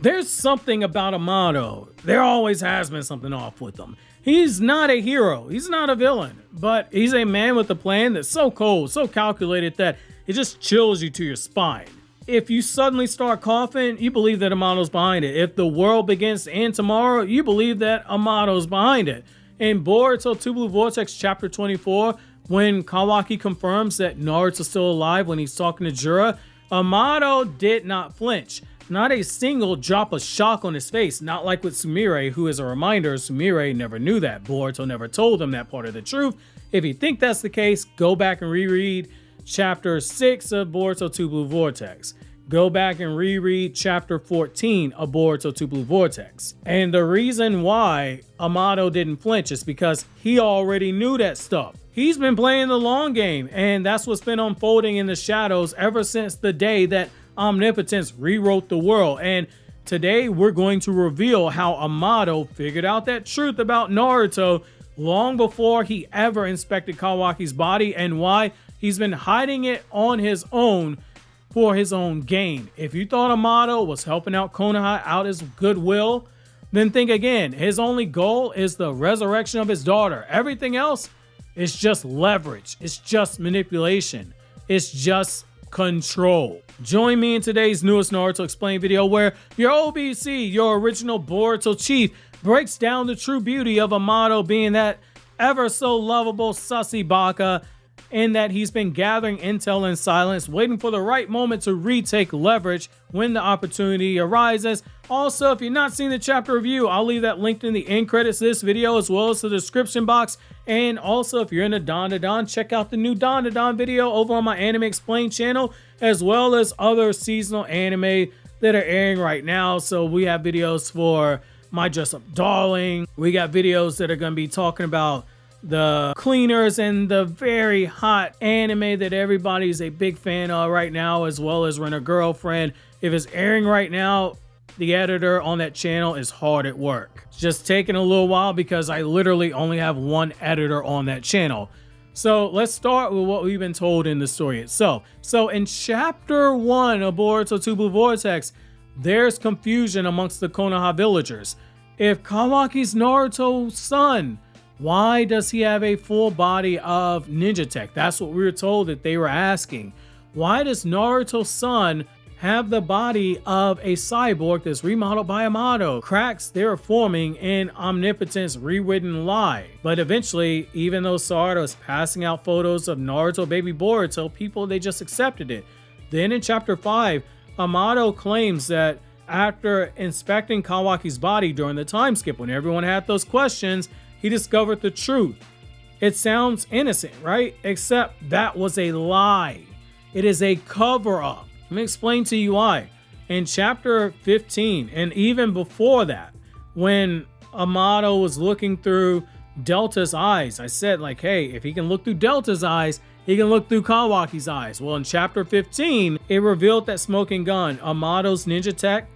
There's something about Amado. There always has been something off with him. He's not a hero. He's not a villain. But he's a man with a plan that's so cold, so calculated that it just chills you to your spine. If you suddenly start coughing, you believe that Amado's behind it. If the world begins to end tomorrow, you believe that Amado's behind it. In Boruto 2 Blue Vortex chapter 24, when Kawaki confirms that Naruto's still alive when he's talking to Jura, Amado did not flinch. Not a single drop of shock on his face, not like with Sumire, who, is a reminder, Sumire never knew that. Boruto never told him that part of the truth. If you think that's the case, go back and reread chapter 6 of Boruto 2 Blue Vortex. Go back and reread chapter 14 of Boruto 2 Blue Vortex. And the reason why Amado didn't flinch is because he already knew that stuff. He's been playing the long game, and that's what's been unfolding in the shadows ever since the day that Omnipotence rewrote the world. And today we're going to reveal how Amado figured out that truth about Naruto long before he ever inspected Kawaki's body, and why he's been hiding it on his own for his own gain. If you thought Amado was helping out Konoha out his goodwill, then think again. His only goal is the resurrection of his daughter. Everything else is just leverage. It's just manipulation. It's just control. Join me in today's newest Naruto Explained video, where your OBC, your original Boruto chief, breaks down the true beauty of Amado being that ever so lovable Sussy baka, in that he's been gathering intel in silence, waiting for the right moment to retake leverage when the opportunity arises. Also, if you're not seeing the chapter review, I'll leave that linked in the end credits of this video, as well as the description box. And also, if you're into Don, check out the new Don video over on my Anime Explained channel, as well as other seasonal anime that are airing right now. So we have videos for My Dress Up Darling. We got videos that are going to be talking about the cleaners and the very hot anime that everybody's a big fan of right now, as well as Rent a Girlfriend. If it's airing right now, the editor on that channel is hard at work. It's just taking a little while because I literally only have one editor on that channel. So let's start with what we've been told in the story itself. So in chapter 1 of Boruto 2 Blue Vortex, there's confusion amongst the Konoha villagers. If Kawaki's Naruto's son, why does he have a full body of ninja tech? That's what we were told that they were asking. Why does Naruto's son have the body of a cyborg that's remodeled by Amado? Cracks they're forming in Omnipotence rewritten lie. But eventually, even though Sarada was passing out photos of Naruto baby Boruto, people, they just accepted it. Then in chapter 5, Amado claims that after inspecting Kawaki's body during the time skip, when everyone had those questions, he discovered the truth. It sounds innocent, right? Except that was a lie. It is a cover-up. Let me explain to you why. In chapter 15, and even before that, when Amado was looking through Delta's eyes, I said, like, hey, if he can look through Delta's eyes, he can look through Kawaki's eyes. Well, in chapter 15, it revealed that smoking gun, Amado's ninja tech,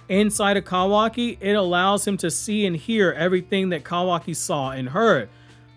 inside of Kawaki, it allows him to see and hear everything that Kawaki saw and heard.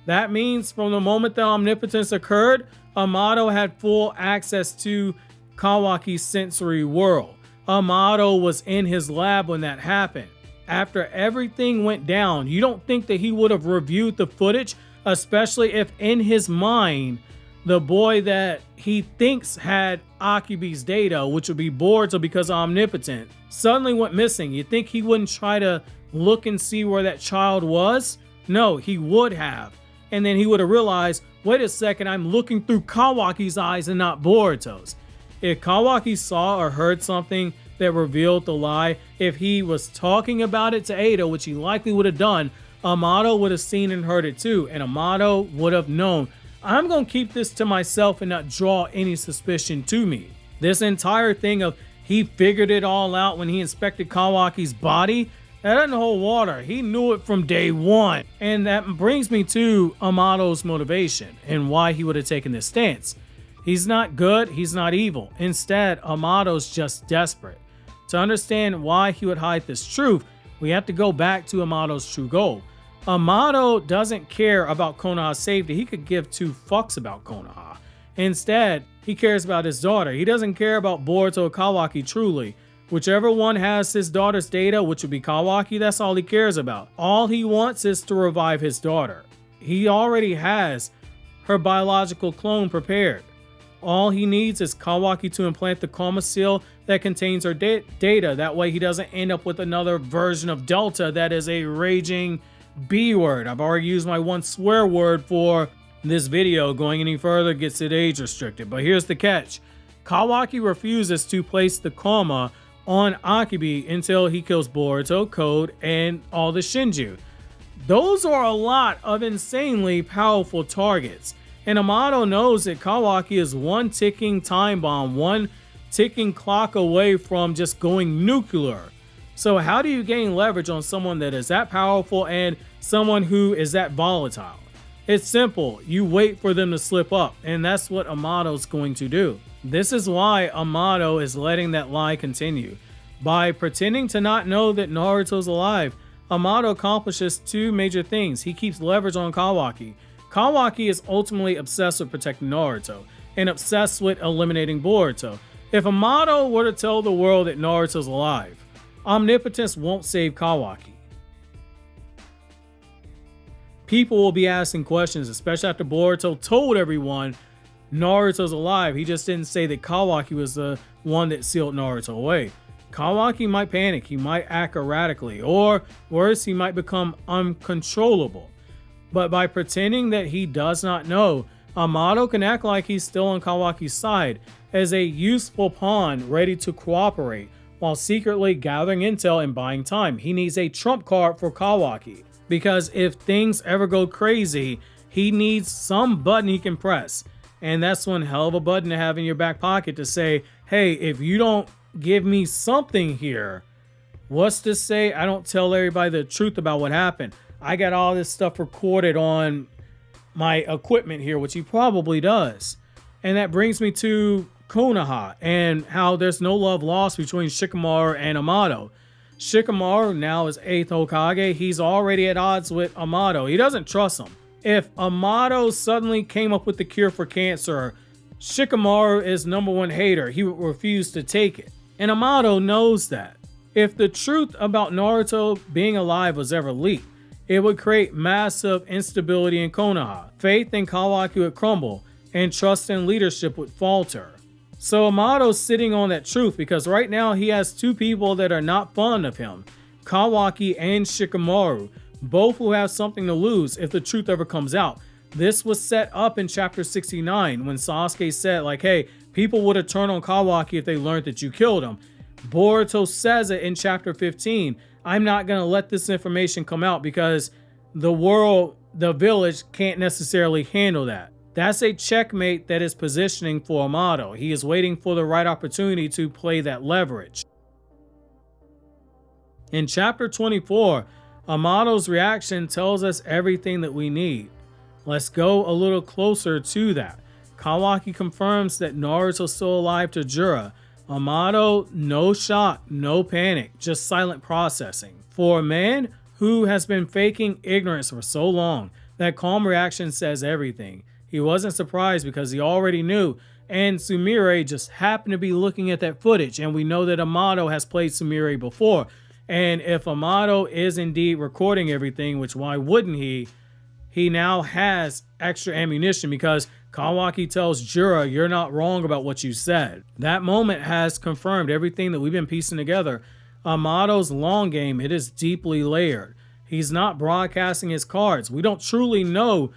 That means from the moment that Omnipotence occurred, Amado had full access to Kawaki's sensory world. Amado was in his lab when that happened. After everything went down, you don't think that he would have reviewed the footage, especially if in his mind, the boy that he thinks had Akibi's data, which would be Boruto because of Omnipotent, suddenly went missing. You think he wouldn't try to look and see where that child was? No, he would have. And then he would have realized, wait a second, I'm looking through Kawaki's eyes and not Boruto's. If Kawaki saw or heard something that revealed the lie, if he was talking about it to Ada, which he likely would have done, Amado would have seen and heard it too, and Amado would have known. I'm going to keep this to myself and not draw any suspicion to me. This entire thing of he figured it all out when he inspected Kawaki's body, that doesn't hold water. He knew it from day one. And that brings me to Amado's motivation and why he would have taken this stance. He's not good, he's not evil. Instead, Amado's just desperate. To understand why he would hide this truth, we have to go back to Amado's true goal. Amado doesn't care about Konoha's safety. He could give two fucks about Konoha. Instead, he cares about his daughter. He doesn't care about Boruto or Kawaki truly. Whichever one has his daughter's data, which would be Kawaki, that's all he cares about. All he wants is to revive his daughter. He already has her biological clone prepared. All he needs is Kawaki to implant the Karma Seal that contains her data. That way he doesn't end up with another version of Delta that is a raging B word. I've already used my one swear word for this video. Going any further gets it age restricted. But here's the catch. Kawaki refuses to place the Karma on Akibi until he kills Boruto, Code, and all the Shinju. Those are a lot of insanely powerful targets. And Amato knows that Kawaki is one ticking time bomb, one ticking clock away from just going nuclear. So how do you gain leverage on someone that is that powerful and someone who is that volatile? It's simple. You wait for them to slip up, and that's what Amato's going to do. This is why Amado is letting that lie continue. By pretending to not know that Naruto's alive, Amado accomplishes two major things. He keeps leverage on Kawaki. Kawaki is ultimately obsessed with protecting Naruto and obsessed with eliminating Boruto. If Amado were to tell the world that Naruto's alive, omnipotence won't save Kawaki. People will be asking questions, especially after Boruto told everyone Naruto's alive. He just didn't say that Kawaki was the one that sealed Naruto away. Kawaki might panic, he might act erratically, or worse, he might become uncontrollable. But by pretending that he does not know, Amado can act like he's still on Kawaki's side as a useful pawn ready to cooperate while secretly gathering intel and buying time. He needs a trump card for Kawaki, because if things ever go crazy, he needs some button he can press. And that's one hell of a button to have in your back pocket to say, hey, if you don't give me something here, what's to say I don't tell everybody the truth about what happened? I got all this stuff recorded on my equipment here, which he probably does. And that brings me to Konoha and how there's no love lost between Shikamaru and Amado. Shikamaru now is 8th Hokage. He's already at odds with Amado. He doesn't trust him. If Amado suddenly came up with the cure for cancer, Shikamaru is #1 hater. He would refuse to take it. And Amado knows that. If the truth about Naruto being alive was ever leaked, it would create massive instability in Konoha. Faith in Kawaki would crumble, and trust in leadership would falter. So Amado's sitting on that truth because right now he has two people that are not fond of him, Kawaki and Shikamaru, both who have something to lose if the truth ever comes out. This was set up in chapter 69 when Sasuke said, like, hey, people would have turned on Kawaki if they learned that you killed him. Boruto says it in chapter 15. I'm not going to let this information come out because the world, the village, can't necessarily handle that. That's a checkmate that is positioning for Amado. He is waiting for the right opportunity to play that leverage. In chapter 24, Amado's reaction tells us everything that we need. Let's go a little closer to that. Kawaki confirms that Naruto's still alive to Jura. Amado, no shock, no panic, just silent processing. For a man who has been faking ignorance for so long, that calm reaction says everything. He wasn't surprised because he already knew, and Sumire just happened to be looking at that footage, and we know that Amado has played Sumire before. And if Amado is indeed recording everything, which why wouldn't he now has extra ammunition because Kawaki tells Jura, you're not wrong about what you said. That moment has confirmed everything that we've been piecing together. Amado's long game, it is deeply layered. He's not broadcasting his cards. We don't truly know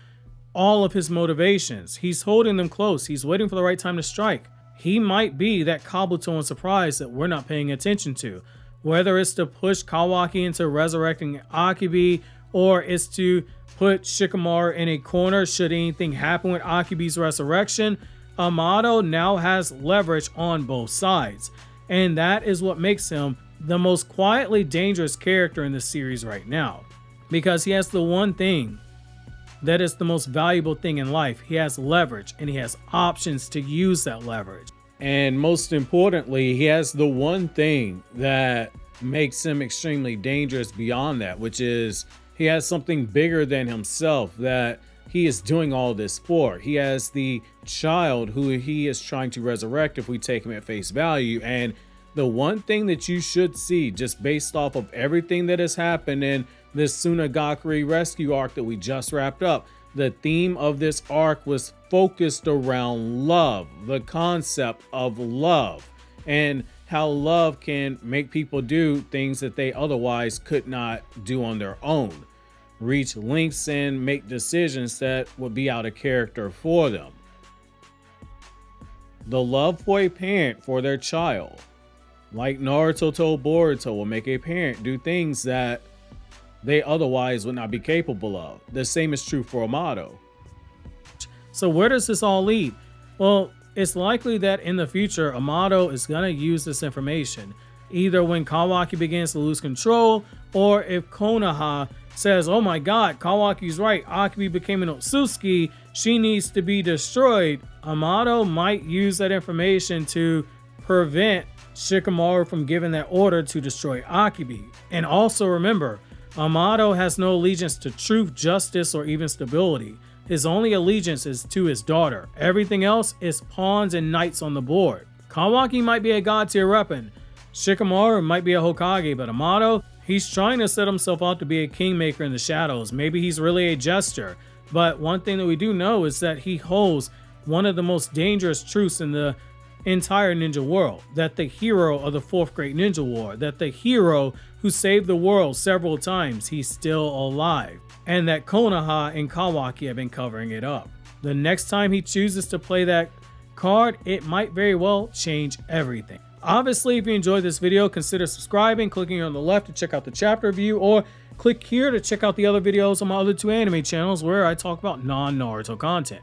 all of his motivations. He's holding them close. He's waiting for the right time to strike. He might be that Kabuto surprise that we're not paying attention to. Whether it's to push Kawaki into resurrecting Akibi, or it's to put Shikamaru in a corner should anything happen with Akibi's resurrection, Amado now has leverage on both sides. And that is what makes him the most quietly dangerous character in the series right now. Because he has the one thing that is the most valuable thing in life. He has leverage and he has options to use that leverage. And most importantly, he has the one thing that makes him extremely dangerous beyond that, which is he has something bigger than himself that he is doing all this for. He has the child who he is trying to resurrect if we take him at face value. And The one thing that you should see, just based off of everything that has happened in this Tsunagakure rescue arc that we just wrapped up, the theme of this arc was focused around love, the concept of love, and how love can make people do things that they otherwise could not do on their own, reach lengths and make decisions that would be out of character for them. The love for a parent for their child, like Naruto told Boruto, will make a parent do things that they otherwise would not be capable of. The same is true for Amado. So where does this all lead? Well, it's likely that in the future, Amado is going to use this information, either when Kawaki begins to lose control, or if Konoha says, oh my god, Kawaki's right, Akibi became an Otsutsuki, she needs to be destroyed. Amado might use that information to prevent Shikamaru from giving that order to destroy Akibi. And also remember, Amado has no allegiance to truth, justice, or even stability. His only allegiance is to his daughter. Everything else is pawns and knights on the board. Kawaki might be a god tier weapon. Shikamaru might be a Hokage, but Amado, he's trying to set himself out to be a kingmaker in the shadows. Maybe he's really a jester. But one thing that we do know is that he holds one of the most dangerous truths in the entire ninja world, that the hero of the fourth great ninja war, that the hero who saved the world several times, he's still alive, and that Konoha and Kawaki have been covering it up. The next time he chooses to play that card, it might very well change everything. Obviously, if you enjoyed this video, consider subscribing, clicking here on the left to check out the chapter review, or click here to check out the other videos on my other two anime channels where I talk about non-Naruto content.